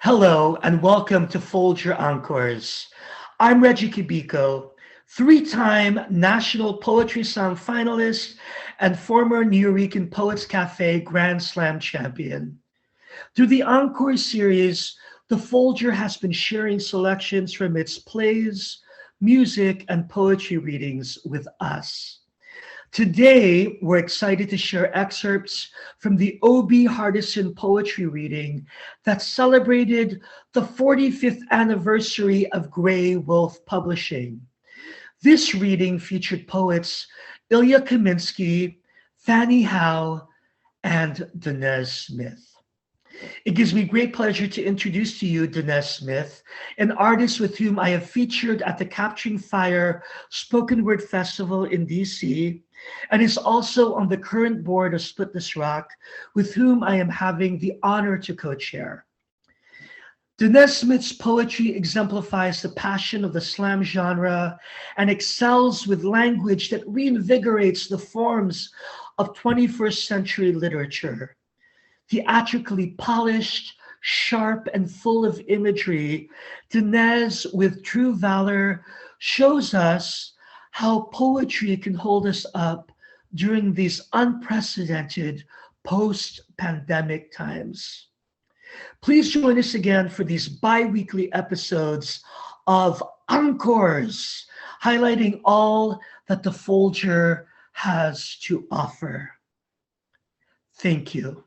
Hello and welcome to Fold Your Encores. I'm Reggie Kibiko, three-time National Poetry Slam finalist and former Nuyorican Poets Cafe Grand Slam champion. Through the Encore series, the Folger has been sharing selections from its plays, music, and poetry readings with us. Today, we're excited to share excerpts from the O.B. Hardison poetry reading that celebrated the 45th anniversary of Grey Wolf Publishing. This reading featured poets Ilya Kaminsky, Fanny Howe, and Danez Smith. It gives me great pleasure to introduce to you Danez Smith, an artist with whom I have featured at the Capturing Fire Spoken Word Festival in DC, and is also on the current board of Split This Rock, with whom I am having the honor to co-chair. Danez Smith's poetry exemplifies the passion of the slam genre and excels with language that reinvigorates the forms of 21st century literature. Theatrically polished, sharp, and full of imagery, Danez, with true valor, shows us how poetry can hold us up during these unprecedented post-pandemic times. Please join us again for these bi-weekly episodes of Encores, highlighting all that the Folger has to offer. Thank you.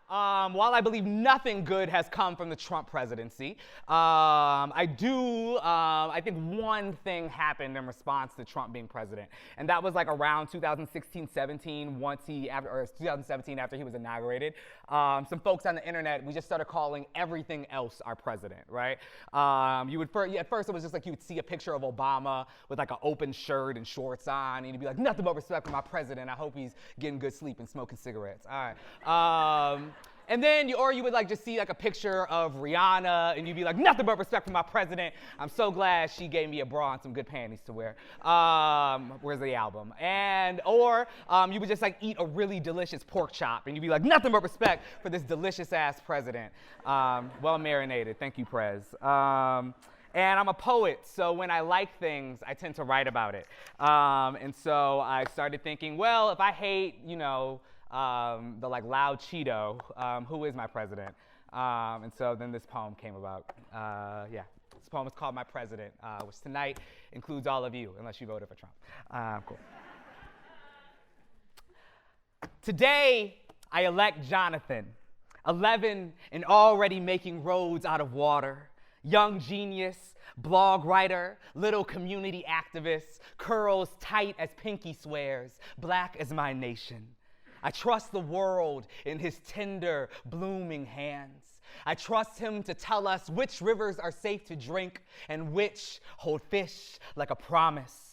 While I believe nothing good has come from the Trump presidency, I think one thing happened in response to Trump being president. And that was like around 2016-17, or 2017 after he was inaugurated. Some folks on the internet, we just started calling everything else our president, right? At first it was just like you would see a picture of Obama with like an open shirt and shorts on, and you'd be like, nothing but respect for my president. I hope he's getting good sleep and smoking cigarettes. All right. And then you would like just see like a picture of Rihanna, and you'd be like, nothing but respect for my president. I'm so glad she gave me a bra and some good panties to wear. Where's the album? Or you would just like eat a really delicious pork chop, and you'd be like, nothing but respect for this delicious ass president. Well marinated. Thank you, Prez. And I'm a poet, so when I like things, I tend to write about it. And so I started thinking, well, if I hate, the like loud Cheeto, who is my president? And so then this poem came about. This poem is called My President, which tonight includes all of you, unless you voted for Trump. Cool. Today, I elect Jonathan, 11 and already making roads out of water. Young genius, blog writer, little community activist, curls tight as Pinky swears, black as my nation. I trust the world in his tender, blooming hands. I trust him to tell us which rivers are safe to drink and which hold fish like a promise.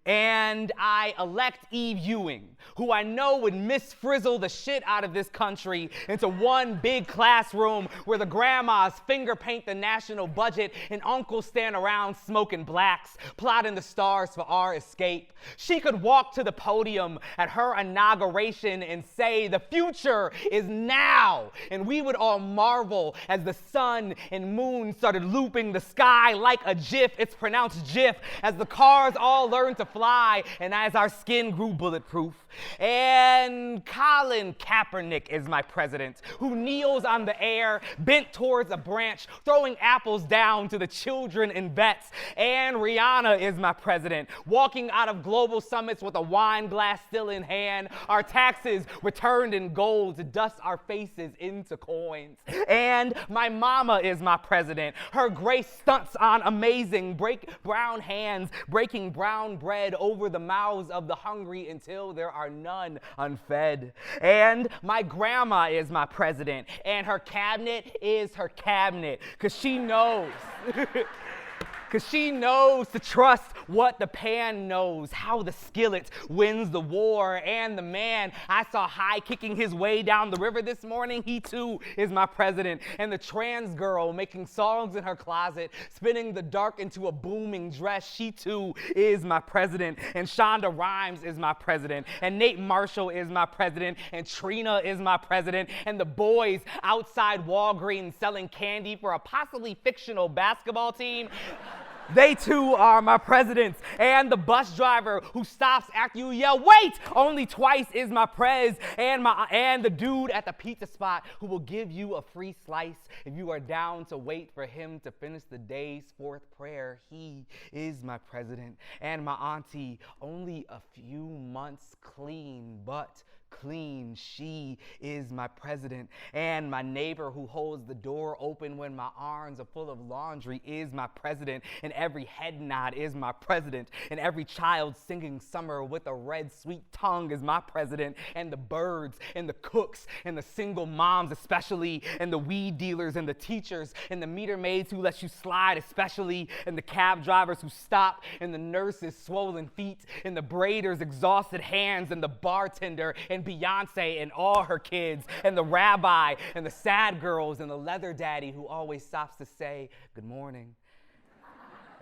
And I elect Eve Ewing, who I know would misfrizzle the shit out of this country into one big classroom where the grandmas finger paint the national budget and uncles stand around smoking blacks, plotting the stars for our escape. She could walk to the podium at her inauguration and say, the future is now. And we would all marvel as the sun and moon started looping the sky like a GIF. It's pronounced GIF. As the cars all learned to fly, and as our skin grew bulletproof. And Colin Kaepernick is my president, who kneels on the air, bent towards a branch, throwing apples down to the children and vets. And Rihanna is my president, walking out of global summits with a wine glass still in hand, our taxes returned in gold to dust our faces into coins. And my mama is my president, her grace stunts on amazing, brown hands, breaking brown bread over the mouths of the hungry until there are none unfed. And my grandma is my president, and her cabinet is her cabinet, because she knows. Because she knows to trust what the pan knows, how the skillet wins the war. And the man I saw high kicking his way down the river this morning, he too is my president. And the trans girl making songs in her closet, spinning the dark into a booming dress, she too is my president. And Shonda Rhimes is my president. And Nate Marshall is my president. And Trina is my president. And the boys outside Walgreens selling candy for a possibly fictional basketball team, they too are my presidents. And the bus driver who stops after you yell, "Wait!" only twice is my prez. And the dude at the pizza spot who will give you a free slice if you are down to wait for him to finish the day's fourth prayer, he is my president. And my auntie, only a few months clean, but clean, she is my president. And my neighbor who holds the door open when my arms are full of laundry is my president. And every head nod is my president. And every child singing summer with a red sweet tongue is my president. And the birds and the cooks and the single moms especially, and the weed dealers and the teachers and the meter maids who let you slide especially, and the cab drivers who stop, and the nurses' swollen feet, and the braiders' exhausted hands, and the bartender and Beyonce and all her kids, and the rabbi and the sad girls, and the leather daddy who always stops to say good morning,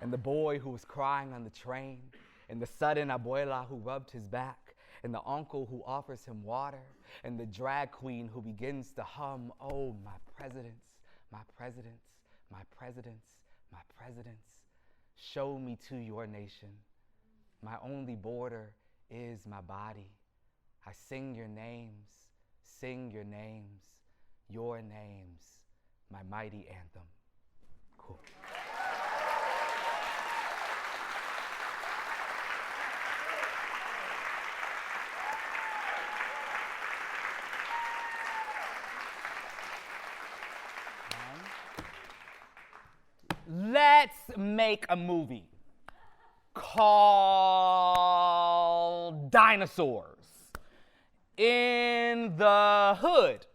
and the boy who was crying on the train, and the sudden abuela who rubbed his back, and the uncle who offers him water, and the drag queen who begins to hum, "Oh, my presidents, my presidents, my presidents, my presidents, show me to your nation. My only border is my body. I sing your names, your names, my mighty anthem." Cool. Let's make a movie called Dinosaurs in the Hood.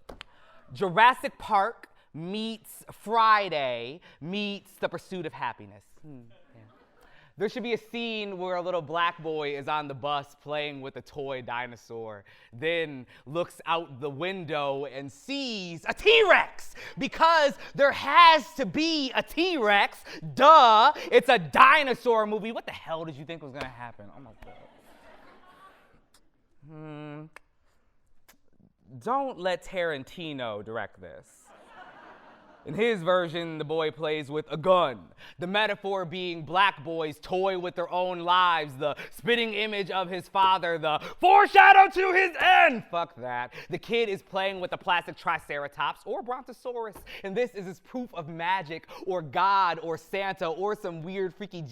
Jurassic Park meets Friday meets The Pursuit of Happiness. There should be a scene where a little black boy is on the bus playing with a toy dinosaur, then looks out the window and sees a T-Rex, because there has to be a T-Rex. Duh, it's a dinosaur movie. What the hell did you think was gonna happen? Oh my God. Don't let Tarantino direct this. In his version, the boy plays with a gun. The metaphor being black boys toy with their own lives, the spitting image of his father, the foreshadow to his end. Fuck that. The kid is playing with a plastic triceratops or brontosaurus, and this is his proof of magic or God or Santa or some weird freaky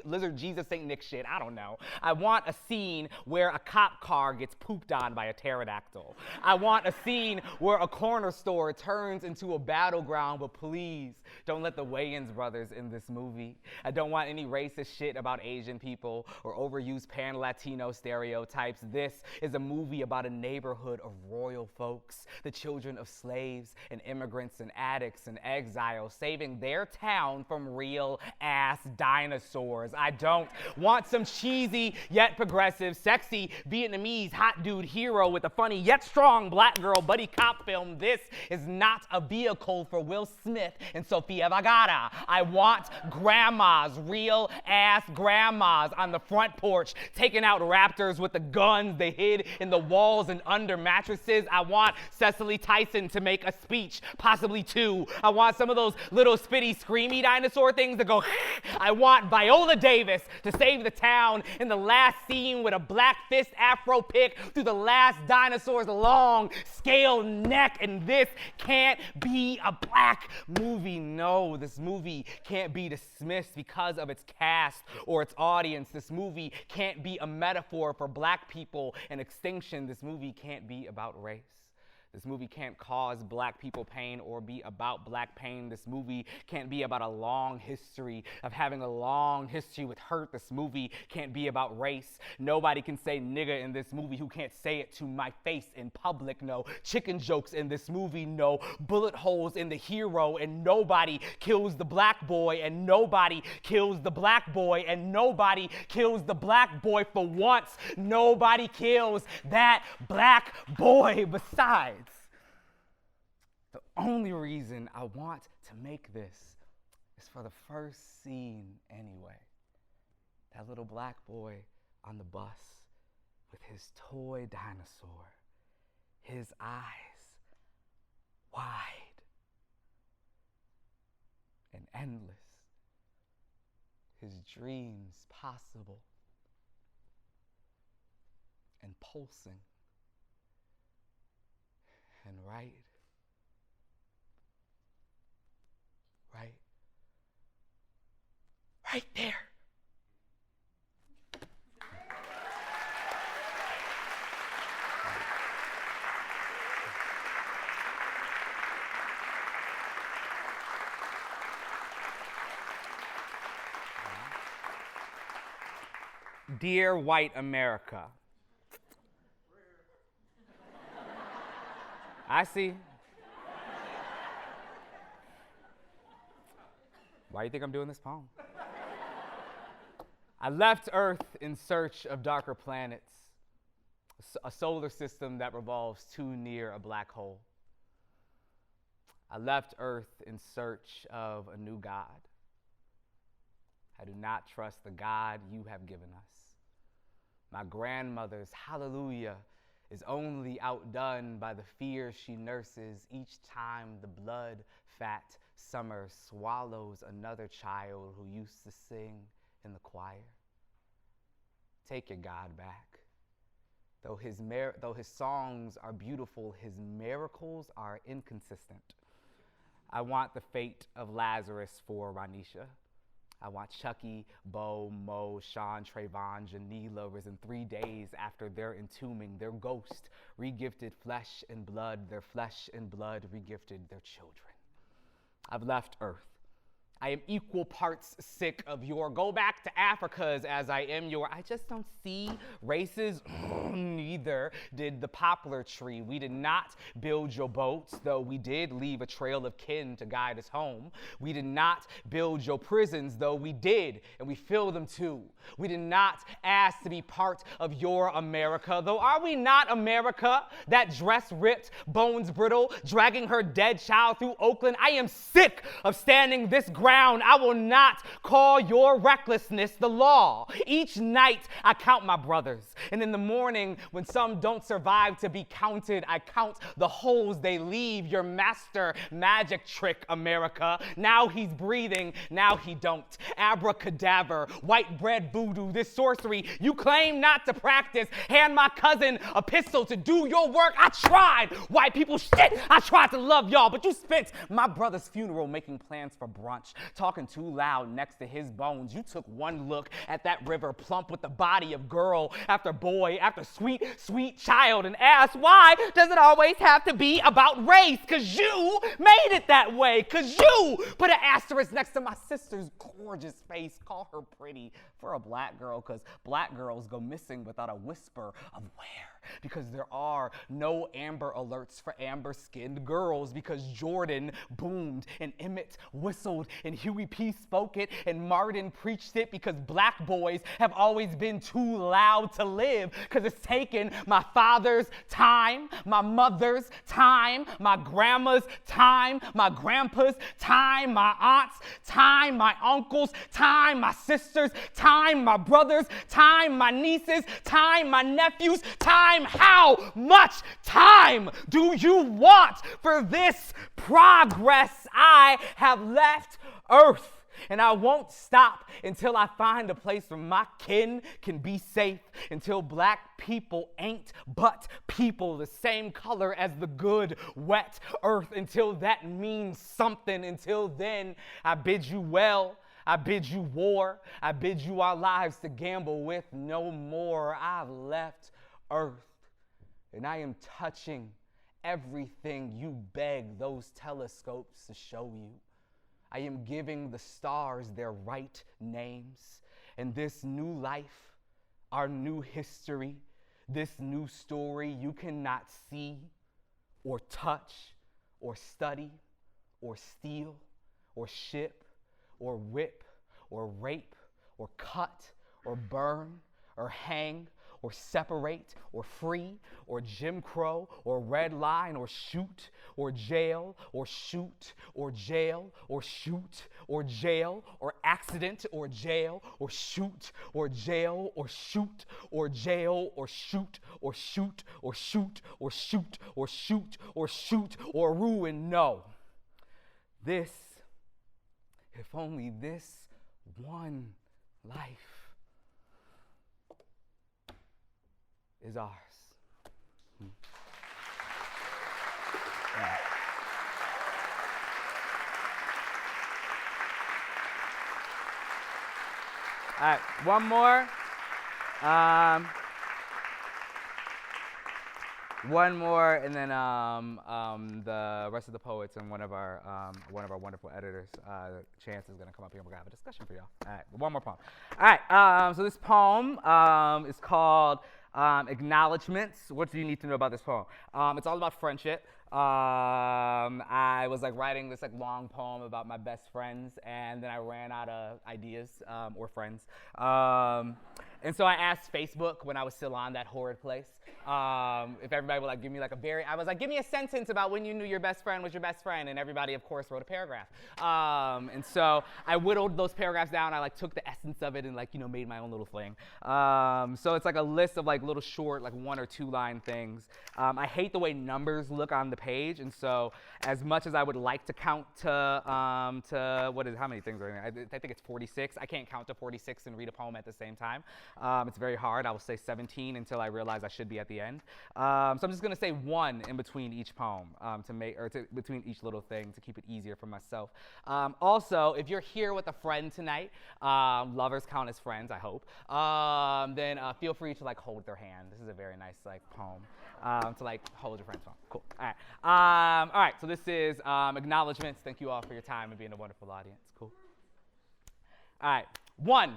lizard Jesus St. Nick shit. I don't know. I want a scene where a cop car gets pooped on by a pterodactyl. I want a scene where a corner store turns into a battleground, but please don't let the Wayans brothers in this movie. I don't want any racist shit about Asian people or overused pan-Latino stereotypes. This is a movie about a neighborhood of royal folks, the children of slaves and immigrants and addicts and exiles, saving their town from real-ass dinosaurs. I don't want some cheesy yet progressive, sexy Vietnamese hot dude hero with a funny yet strong black girl buddy cop film. This is not a vehicle for Will Smith and Sofia Vergara. I want grandmas, real ass grandmas on the front porch taking out raptors with the guns they hid in the walls and under mattresses. I want Cecily Tyson to make a speech, possibly two. I want some of those little spitty screamy dinosaur things that go I want Viola Davis to save the town in the last scene with a black fist afro pick through the last dinosaur's long scale neck. And this can't be a black movie. No, this movie can't be dismissed because of its cast or its audience. This movie can't be a metaphor for black people and extinction. This movie can't be about race. This movie can't cause black people pain or be about black pain. This movie can't be about a long history of having a long history with hurt. This movie can't be about race. Nobody can say nigga in this movie who can't say it to my face in public. No chicken jokes in this movie. No bullet holes in the hero. And nobody kills the black boy. And nobody kills the black boy. And nobody kills the black boy for once. Nobody kills that black boy. Besides, the only reason I want to make this is for the first scene anyway. That little black boy on the bus with his toy dinosaur, his eyes wide and endless, his dreams possible and pulsing and right there. Dear white America, I see. Why do you think I'm doing this poem? I left Earth in search of darker planets, a solar system that revolves too near a black hole. I left Earth in search of a new God. I do not trust the God you have given us. My grandmother's hallelujah is only outdone by the fear she nurses each time the blood-fat summer swallows another child who used to sing in the choir. Take your God back. Though his songs are beautiful, his miracles are inconsistent. I want the fate of Lazarus for Ranisha. I want Chucky, Bo, Mo, Sean, Trayvon, Janila risen 3 days after their entombing, their ghost regifted flesh and blood, their flesh and blood regifted their children. I've left Earth. I am equal parts sick of your go back to Africa's as I am your. I just don't see races. Neither did the poplar tree. We did not build your boats, though we did leave a trail of kin to guide us home. We did not build your prisons, though we did, and we fill them too. We did not ask to be part of your America, though are we not America? That dress ripped, bones brittle, dragging her dead child through Oakland. I am sick of standing this ground. I will not call your recklessness the law. Each night I count my brothers, and in the morning when some don't survive to be counted, I count the holes they leave. Your master magic trick, America. Now he's breathing, now he don't. Abracadabra, white bread voodoo, this sorcery you claim not to practice. Hand my cousin a pistol to do your work. I tried, white people shit. I tried to love y'all, but you spent my brother's funeral making plans for brunch. Talking too loud next to his bones. You took one look at that river plump with the body of girl after boy after sweet, sweet child and asked, why does it always have to be about race? Cause you made it that way. Cause you put an asterisk next to my sister's gorgeous face. Call her pretty for a black girl, cause black girls go missing without a whisper of where. Because there are no Amber Alerts for amber-skinned girls, because Jordan boomed and Emmett whistled and Huey P. spoke it and Martin preached it, because black boys have always been too loud to live, because it's taken my father's time, my mother's time, my grandma's time, my grandpa's time, my aunt's time, my uncle's time, my sister's time, my brother's time, my niece's time, my nephew's time. How much time do you want for this progress? I have left Earth, and I won't stop until I find a place where my kin can be safe, until black people ain't but people the same color as the good, wet earth, until that means something. Until then, I bid you well. I bid you war. I bid you our lives to gamble with no more. I've left Earth, and I am touching everything you beg those telescopes to show you. I am giving the stars their right names. And this new life, our new history, this new story you cannot see or touch or study or steal or ship or whip or rape or cut or burn or hang or separate or free or Jim Crow or red line or shoot or jail or shoot or jail or shoot or jail or accident or jail or shoot or jail or shoot or jail or shoot or shoot or shoot or shoot or shoot or shoot or ruin. No. This, if only this one life is ours. Yeah. All right, one more. One more, and then the rest of the poets and one of our wonderful editors, Chance, is going to come up here and we're going to have a discussion for y'all. All right, one more poem. All right, so this poem is called Acknowledgements. What do you need to know about this poem? It's all about friendship. I was writing this long poem about my best friends, and then I ran out of ideas or friends. And so I asked Facebook when I was still on that horrid place if everybody would give me give me a sentence about when you knew your best friend was your best friend, and everybody, of course, wrote a paragraph. And so I whittled those paragraphs down. I took the essence of it and made my own little thing. So it's a list of little short 1 or 2 line things. I hate the way numbers look on the page, and so as much as I would like to count to how many things are in there? I think it's 46. I can't count to 46 and read a poem at the same time. It's very hard. I will say 17 until I realize I should be at the end. So I'm just going to say 1 in between each poem between each little thing to keep it easier for myself. Also, if you're here with a friend tonight, lovers count as friends, I hope, then feel free to hold their hand. This is a very nice poem to hold your friend's phone. Cool. All right, so this is acknowledgements. Thank you all for your time and being a wonderful audience. Cool. All right, 1.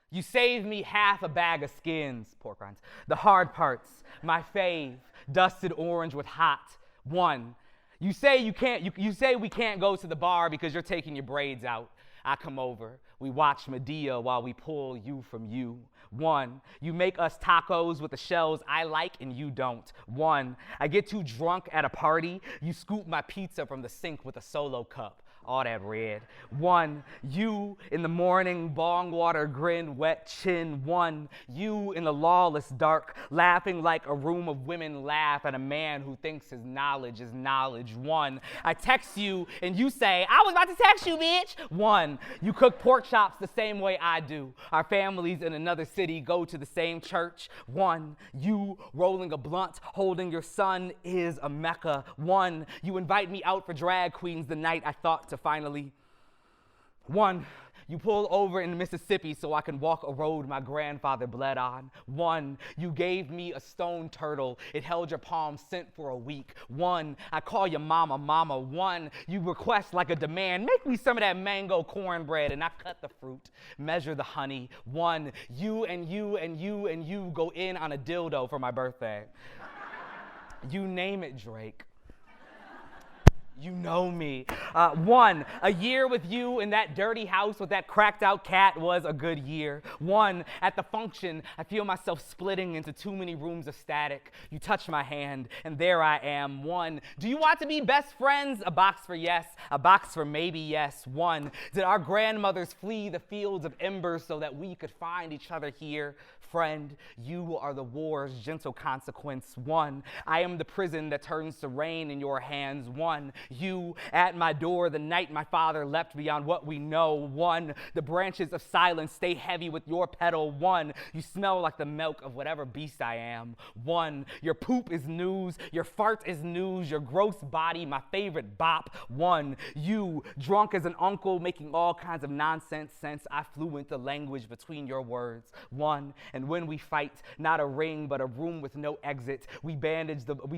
You saved me half a bag of skins, pork rinds. The hard parts, my fave, dusted orange with hot. 1. You say you say we can't go to the bar because you're taking your braids out. I come over. We watch Medea while we pull you from you. 1. You make us tacos with the shells I like and you don't. 1. I get too drunk at a party. You scoop my pizza from the sink with a Solo cup. All that red. 1. You in the morning, bong water grin, wet chin. 1. You in the lawless dark, laughing like a room of women laugh at a man who thinks his knowledge is knowledge. 1. I text you and you say, I was about to text you, bitch. 1. You cook pork chops the same way I do. Our families in another city go to the same church. 1. You rolling a blunt, holding your son is a Mecca. 1. You invite me out for drag queens the night I thought to finally. 1. You pull over in Mississippi so I can walk a road my grandfather bled on. 1. You gave me a stone turtle. It held your palm scent for a week. 1. I call you mama, mama. 1. You request like a demand, make me some of that mango cornbread, and I cut the fruit, measure the honey. 1. You and you and you and you go in on a dildo for my birthday. You name it, Drake. You know me. 1. A year with you in that dirty house with that cracked out cat was a good year. 1. At the function, I feel myself splitting into too many rooms of static. You touch my hand, and there I am. 1. Do you want to be best friends? A box for yes, a box for maybe yes. 1. Did our grandmothers flee the fields of embers so that we could find each other here? Friend, you are the war's gentle consequence. 1. I am the prison that turns to rain in your hands. 1. You at my door the night my father leapt beyond what we know. One, the branches of silence stay heavy with your petal. One, you smell like the milk of whatever beast I am. One, your poop is news, your fart is news, your gross body my favorite bop. One, you drunk as an uncle making all kinds of nonsense sense. I fluent the language between your words. One, and when we fight, not a ring but a room with no exit. We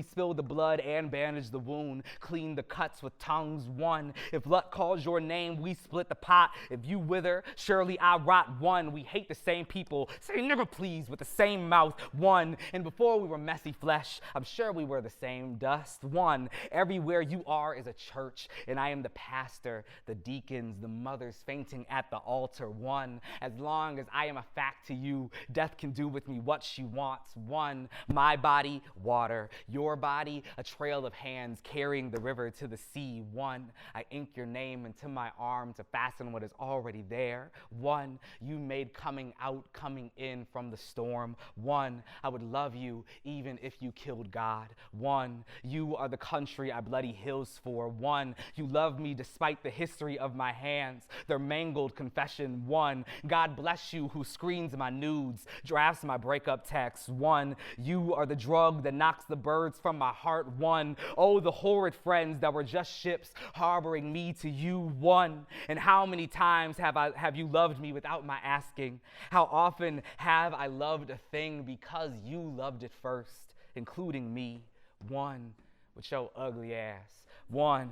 spill the blood and bandage the wound, clean the cuts with tongues. One, if luck calls your name, we split the pot. If you wither, surely I rot. One, we hate the same people, say never please with the same mouth. One, and before we were messy flesh, I'm sure we were the same dust. One, everywhere you are is a church, and I am the pastor, the deacons, the mothers fainting at the altar. One, as long as I am a fact to you, death can do with me what she wants. One, my body, water, your body, a trail of hands carrying the river to the sea. One, I ink your name into my arm to fasten what is already there. One, you made coming out, coming in from the storm. One, I would love you even if you killed God. One, you are the country I bloody hills for. One, you love me despite the history of my hands, their mangled confession. One, God bless you who screens my nudes, drafts my breakup texts. One, you are the drug that knocks the birds from my heart. One, oh, the horrid friends that were just ships harboring me to you. One, and how many times have you loved me without my asking? How often have I loved a thing because you loved it first, including me? One, with your ugly ass. One,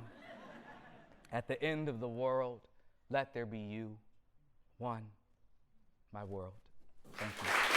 at the end of the world, let there be you. One, my world. Thank you.